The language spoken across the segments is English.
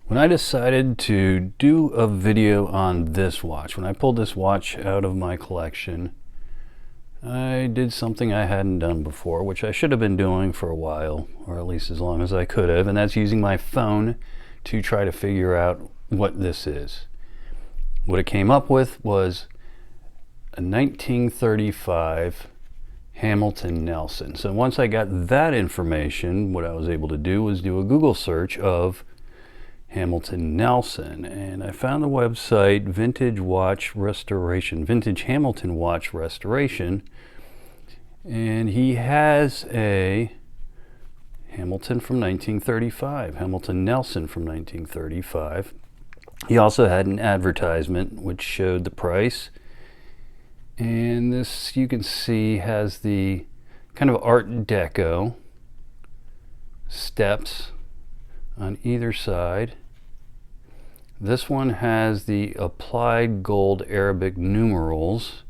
When I decided to do a video on this watch, when I pulled this watch out of my collection, I did something I hadn't done before, which I should have been doing for a while, or at least as long as I could have, and that's using my phone to try to figure out what this is. What it came up with was a 1935 Hamilton Nelson. So once I got that information, what I was able to do was do a Google search of Hamilton Nelson, and I found the website Vintage Watch Restoration, Vintage Hamilton Watch Restoration, and he has a Hamilton from 1935, Hamilton Nelson from 1935. He also had an advertisement which showed the price, and this, you can see, has the kind of Art Deco steps on either side. This one has the applied gold Arabic numerals,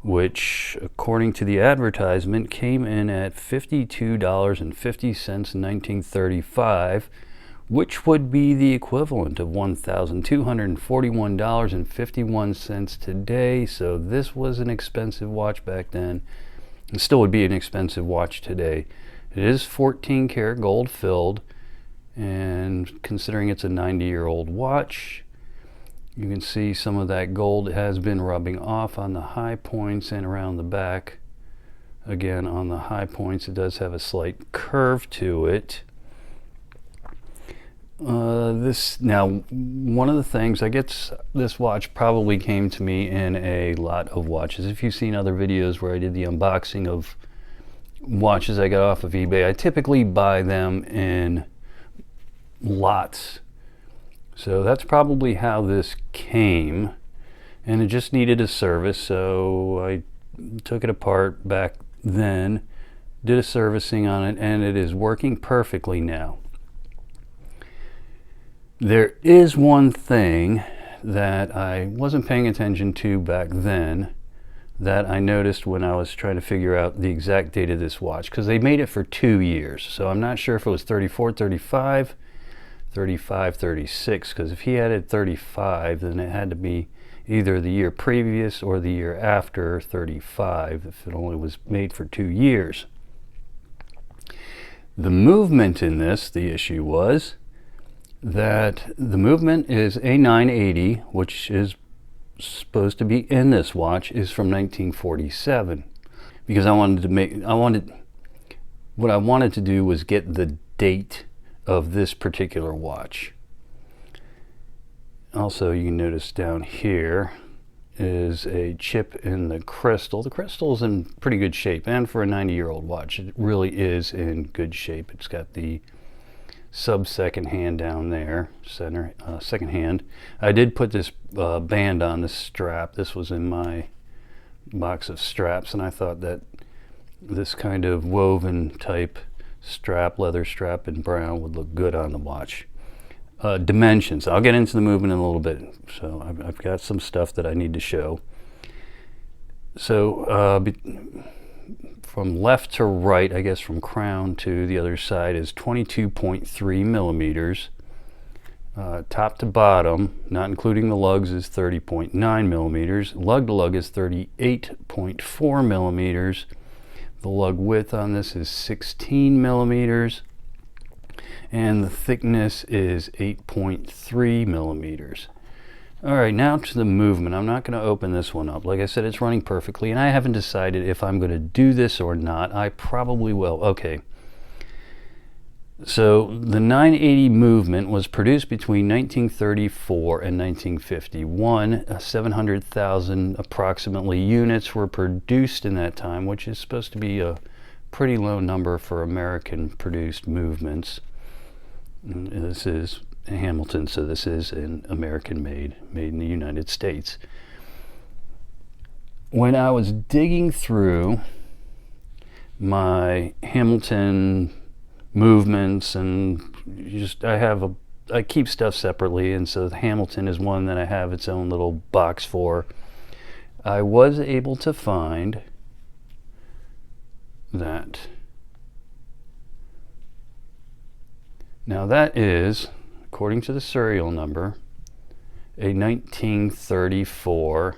which according to the advertisement came in at $52.50 in 1935, which would be the equivalent of $1,241.51 today. So this was an expensive watch back then, and still would be an expensive watch today. It is 14 karat gold filled, and considering it's a 90-year-old watch, you can see some of that gold has been rubbing off on the high points and around the back. Again, on the high points it does have a slight curve to it. Now, one of the things, I guess this watch probably came to me in a lot of watches. If you've seen other videos where I did the unboxing of watches I got off of eBay, I typically buy them in lots. So that's probably how this came, and it just needed a service, so I took it apart back then, did a servicing on it, and it is working perfectly now. There is one thing that I wasn't paying attention to back then that I noticed when I was trying to figure out the exact date of this watch, because they made it for 2 years, so I'm not sure if it was 34, 35, 35, 36, because if he added 35, then it had to be either the year previous or the year after 35 if it only was made for 2 years. The movement in this, the issue was that the movement is a 980, which is supposed to be in this watch, is from 1947, because what I wanted to do was get the date of this particular watch. Also, you can notice down here is a chip in the crystal. The crystal is in pretty good shape, and for a 90-year-old watch it really is in good shape. It's got the sub-second hand down there, center second hand. I did put this band on this strap. This was in my box of straps, and I thought that this kind of woven type strap, leather strap in brown, would look good on the watch. Dimensions. I'll get into the movement in a little bit. So I've got some stuff that I need to show. So from left to right, I guess from crown to the other side, is 22.3 millimeters. Top to bottom, not including the lugs, is 30.9 millimeters. Lug to lug is 38.4 millimeters. The lug width on this is 16 millimeters, and the thickness is 8.3 millimeters. All right, now to the movement. I'm not going to open this one up. Like I said, it's running perfectly, and I haven't decided if I'm going to do this or not. I probably will. Okay. So the 980 movement was produced between 1934 and 1951. 700,000 approximately units were produced in that time, which is supposed to be a pretty low number for American produced movements. And this is Hamilton, so this is an American made in the United States. When I was digging through my Hamilton movements, and I keep stuff separately, and so the Hamilton is one that I have its own little box for. I was able to find that. Now that is according to the serial number, a 1934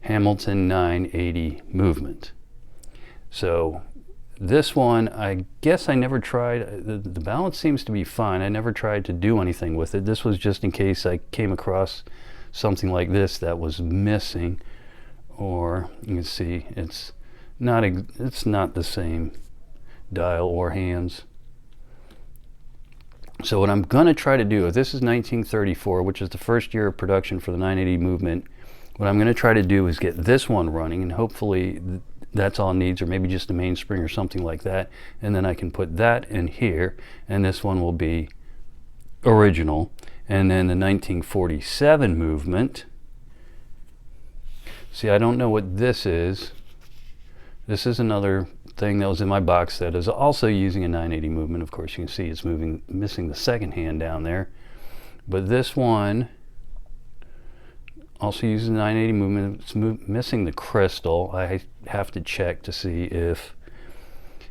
Hamilton 980 movement. So this one, I guess I never tried. The balance seems to be fine. I never tried to do anything with it. This was just in case I came across something like this that was missing, or you can see it's not the same dial or hands. So what I'm going to try to do, if this is 1934, which is the first year of production for the 980 movement, what I'm going to try to do is get this one running, and hopefully that's all it needs, or maybe just a mainspring or something like that, and then I can put that in here, and this one will be original. And then the 1947 movement, see, I don't know what this is. This is another thing that was in my box that is also using a 980 movement. Of course, you can see it's missing the second hand down there. But this one also uses a 980 movement. It's missing the crystal. I have to check to see if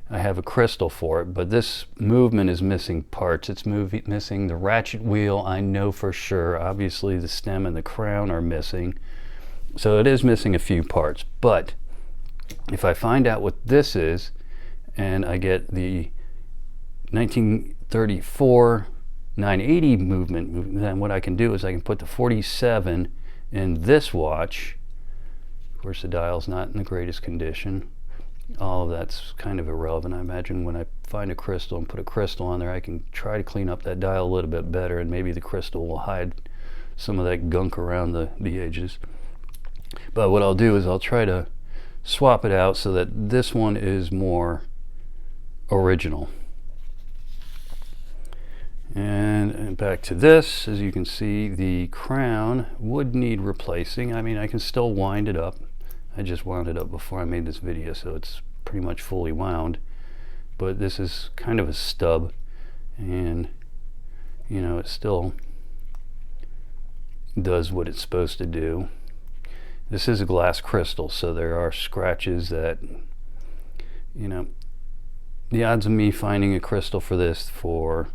I have a crystal for it. But this movement is missing parts. It's missing the ratchet wheel, I know for sure. Obviously, the stem and the crown are missing. So it is missing a few parts. But if I find out what this is, and I get the 1934 980 movement, then what I can do is I can put the 47 in this watch. Of course, the dial's not in the greatest condition. All of that's kind of irrelevant. I imagine when I find a crystal and put a crystal on there, I can try to clean up that dial a little bit better, and maybe the crystal will hide some of that gunk around the edges. But what I'll do is I'll try to swap it out so that this one is more original. And back to this, as you can see, the crown would need replacing. I mean, I can still wind it up. I just wound it up before I made this video, so it's pretty much fully wound. But this is kind of a stub, and you know, it still does what it's supposed to do. This is a glass crystal, so there are scratches that, you know, the odds of me finding a crystal for this for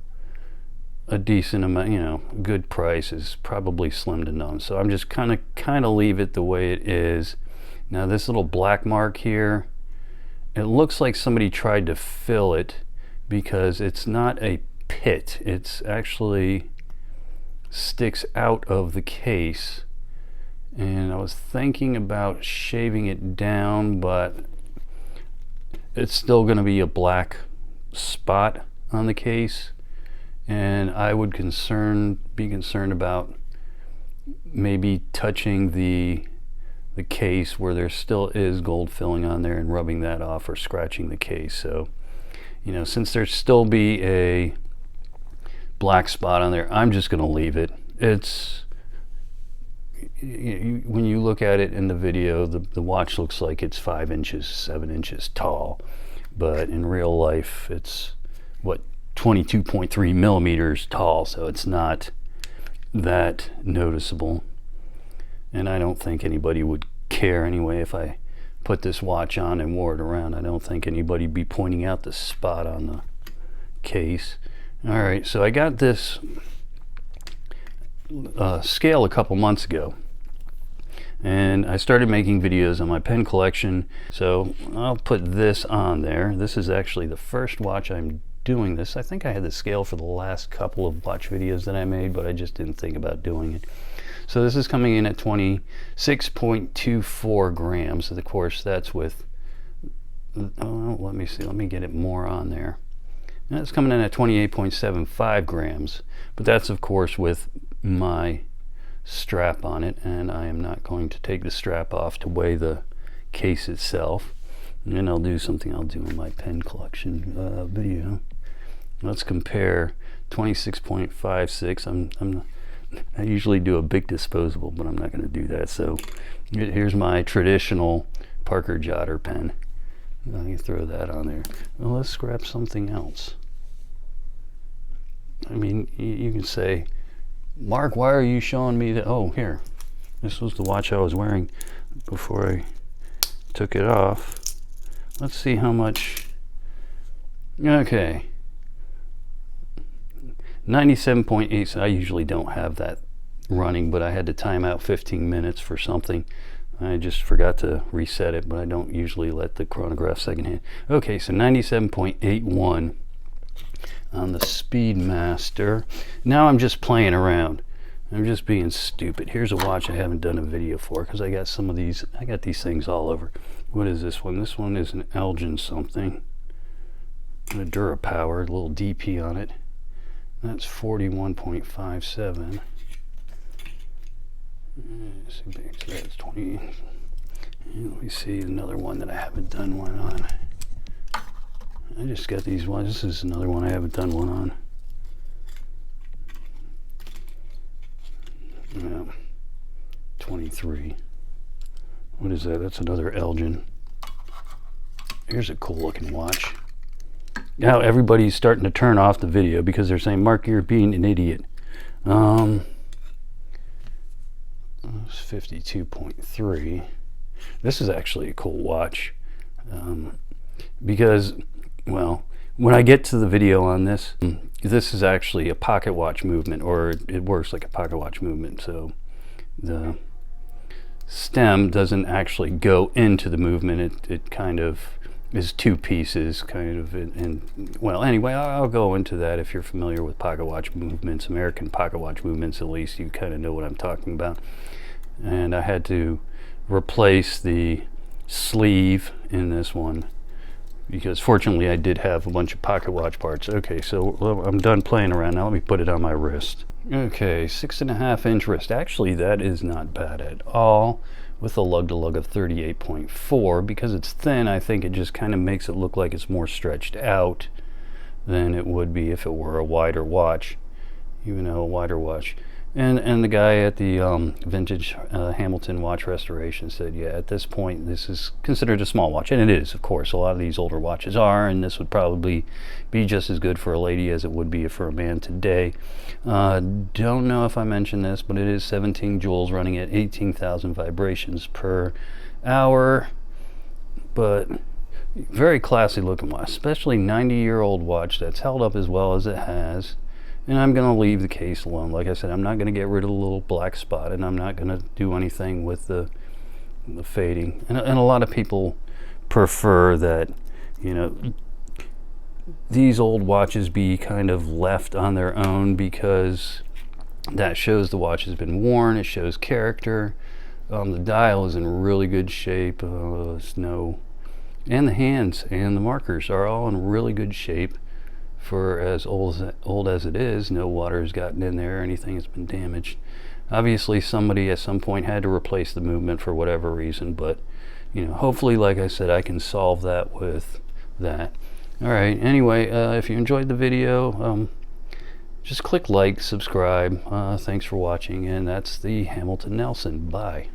a decent amount, you know, good price, is probably slim to none. So I'm just kind of leave it the way it is. Now this little black mark here, it looks like somebody tried to fill it, because it's not a pit. It's actually sticks out of the case. And I was thinking about shaving it down, but it's still going to be a black spot on the case, and I would be concerned about maybe touching the case where there still is gold filling on there and rubbing that off, or scratching the case. So, you know, since there's still be a black spot on there, I'm just going to leave it. It's, when you look at it in the video, the watch looks like it's 5 inches, 7 inches tall, but in real life it's what, 22.3 millimeters tall, so it's not that noticeable. And I don't think anybody would care anyway if I put this watch on and wore it around. I don't think anybody would be pointing out the spot on the case. All right, so I got this scale a couple months ago, and I started making videos on my pen collection, so I'll put this on there. This is actually the first watch I'm doing this. I think I had the scale for the last couple of watch videos that I made, but I just didn't think about doing it. So this is coming in at 26.24 grams. Of course, that's with, oh, let me see, let me get it more on there. And it's coming in at 28.75 grams, but that's of course with my strap on it, and I am not going to take the strap off to weigh the case itself. And then I'll do something I'll do in my pen collection video. Let's compare 26.56. I usually do a big disposable, but I'm not going to do that. So here's my traditional Parker Jotter pen. Let me throw that on there. Well, let's grab something else. I mean, you can say, Mark, why are you showing me that? Oh, here. This was the watch I was wearing before I took it off. Let's see how much. Okay. 97.8. So I usually don't have that running, but I had to time out 15 minutes for something. I just forgot to reset it, but I don't usually let the chronograph secondhand. Okay, so 97.81 on the Speedmaster. Now I'm just playing around. I'm just being stupid. Here's a watch I haven't done a video for because I got some of these. I got these things all over. What is this one? This one is an Elgin something. A Durapower, a little DP on it. That's 41.57. That's 20. Let me see another one that I haven't done one on. I just got these ones. This is another one I haven't done one on. Yeah, 23. What is that? That's another Elgin. Here's a cool looking watch. Now everybody's starting to turn off the video because they're saying, Mark, you're being an idiot. It's 52.3. This is actually a cool watch because, well, when I get to the video on this, this is actually a pocket watch movement, or it works like a pocket watch movement. So the stem doesn't actually go into the movement. It kind of is two pieces, kind of. And well, anyway, I'll go into that. If you're familiar with pocket watch movements, American pocket watch movements, at least you kind of know what I'm talking about. And I had to replace the sleeve in this one because fortunately I did have a bunch of pocket watch parts. Okay, so I'm done playing around now. Let me put it on my wrist. Okay, 6.5 inch wrist. Actually, that is not bad at all, with a lug-to-lug of 38.4. Because it's thin, I think it just kind of makes it look like it's more stretched out than it would be if it were a wider watch, even though a wider watch. And the guy at the vintage Hamilton watch restoration said, yeah, at this point this is considered a small watch, and it is, of course. A lot of these older watches are, and this would probably be just as good for a lady as it would be for a man today. Don't know if I mentioned this, but it is 17 joules running at 18,000 vibrations per hour. But very classy looking watch, especially 90-year-old watch that's held up as well as it has. And I'm going to leave the case alone. Like I said, I'm not going to get rid of the little black spot, and I'm not going to do anything with the fading. And a lot of people prefer that, you know, these old watches be kind of left on their own because that shows the watch has been worn. It shows character. The dial is in really good shape. And the hands and the markers are all in really good shape. For as old as it is, no water has gotten in there or anything has been damaged. Obviously somebody at some point had to replace the movement for whatever reason, but you know, hopefully, like I said, I can solve that with that. Alright, anyway, if you enjoyed the video, just click like, subscribe. Thanks for watching, and that's the Hamilton Nelson. Bye.